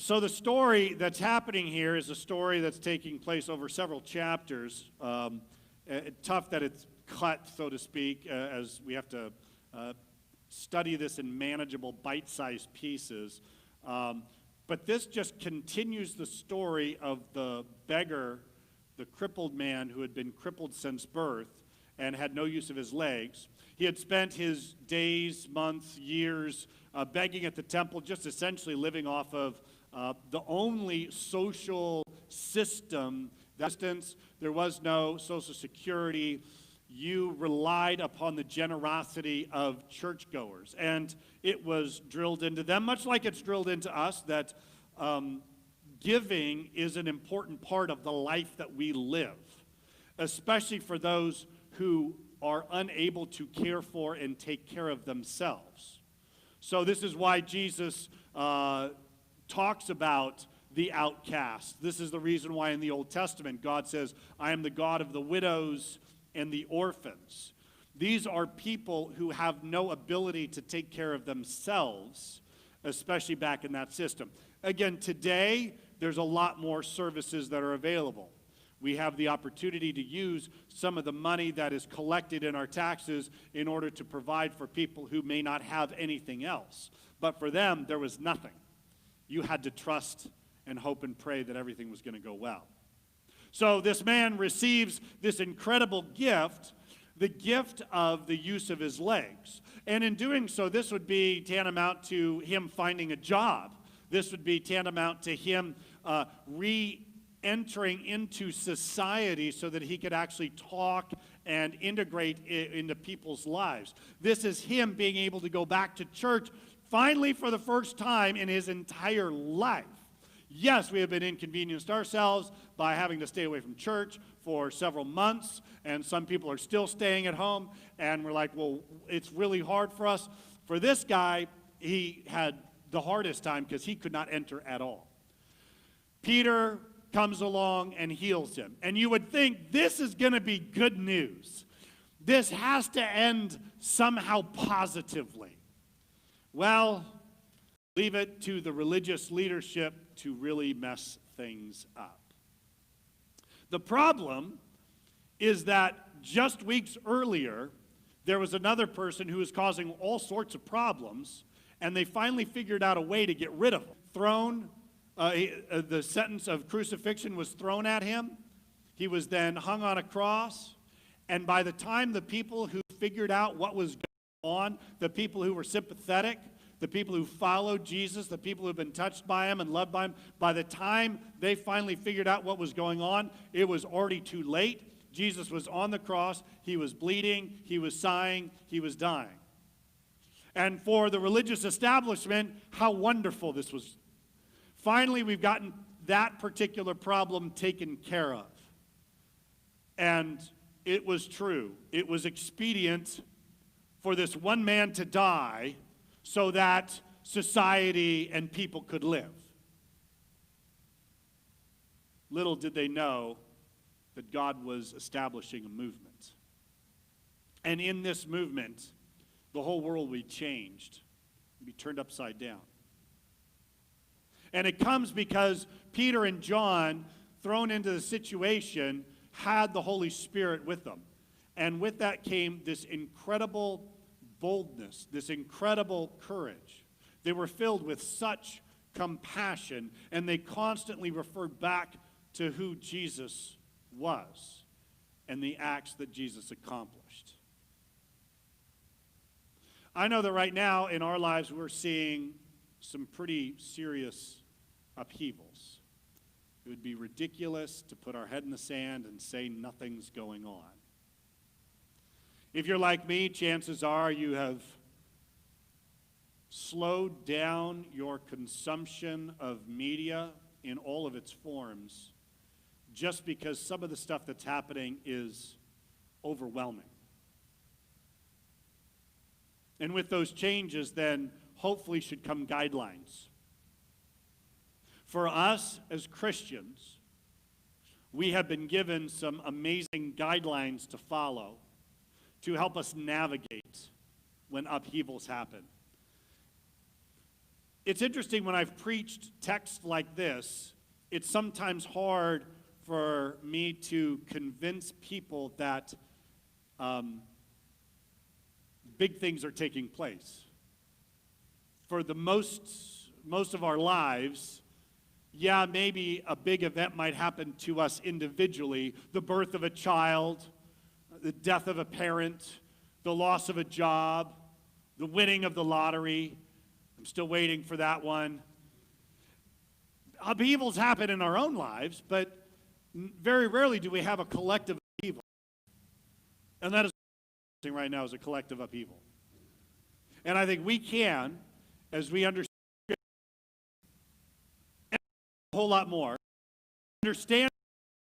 So the story that's happening here is a story that's taking place over several chapters. Tough that it's cut, so to speak, as we have to study this in manageable bite-sized pieces. But this just continues the story of the beggar, the crippled man who had been crippled since birth and had no use of his legs. He had spent his days, months, years begging at the temple, just essentially living off of the only social system. There was no Social Security. You relied upon the generosity of churchgoers. And it was drilled into them, much like it's drilled into us, that giving is an important part of the life that we live, especially for those who are unable to care for and take care of themselves. So this is why Jesus talks about the outcast. This is the reason why in the Old Testament God says, I am the God of the widows and the orphans. These are people who have no ability to take care of themselves, especially back in that system. Again, today, there's a lot more services that are available. We have the opportunity to use some of the money that is collected in our taxes in order to provide for people who may not have anything else. But for them, there was nothing. You had to trust and hope and pray that everything was going to go well. So this man receives this incredible gift, the gift of the use of his legs. And in doing so, this would be tantamount to him finding a job. This would be tantamount to him re-entering into society so that he could actually talk and integrate into people's lives. This is him being able to go back to church finally for the first time in his entire life. Yes, we have been inconvenienced ourselves by having to stay away from church for several months, and some people are still staying at home, and we're like, well, it's really hard for us. For this guy, he had the hardest time because he could not enter at all. Peter comes along and heals him, and you would think this is going to be good news. This has to end somehow positively. Well, leave it to the religious leadership to really mess things up. The problem is that just weeks earlier, there was another person who was causing all sorts of problems, and they finally figured out a way to get rid of him. The sentence of crucifixion was thrown at him. He was then hung on a cross, and by the time the people who figured out what was going on, the people who were sympathetic, the people who followed Jesus, the people who had been touched by him and loved by him, by the time they finally figured out what was going on, it was already too late. Jesus was on the cross. He was bleeding. He was sighing. He was dying. And for the religious establishment, how wonderful this was. Finally, we've gotten that particular problem taken care of. And it was true. It was expedient for this one man to die so that society and people could live. Little did they know that God was establishing a movement. And in this movement, the whole world will be changed, be turned upside down. And it comes because Peter and John, thrown into the situation, had the Holy Spirit with them. And with that came this incredible boldness, this incredible courage. They were filled with such compassion, and they constantly referred back to who Jesus was and the acts that Jesus accomplished. I know that right now in our lives we're seeing some pretty serious upheavals. It would be ridiculous to put our head in the sand and say nothing's going on. If you're like me, chances are you have slowed down your consumption of media in all of its forms just because some of the stuff that's happening is overwhelming. And with those changes, then hopefully should come guidelines. For us as Christians, we have been given some amazing guidelines to follow to help us navigate when upheavals happen. It's interesting when I've preached texts like this, it's sometimes hard for me to convince people that big things are taking place. For the most of our lives, yeah, maybe a big event might happen to us individually, the birth of a child, the death of a parent, the loss of a job, the winning of the lottery. I'm still waiting for that one. Upheavals happen in our own lives, but very rarely do we have a collective upheaval. And that is right now is a collective upheaval. And I think we can, as we understand a whole lot more, understand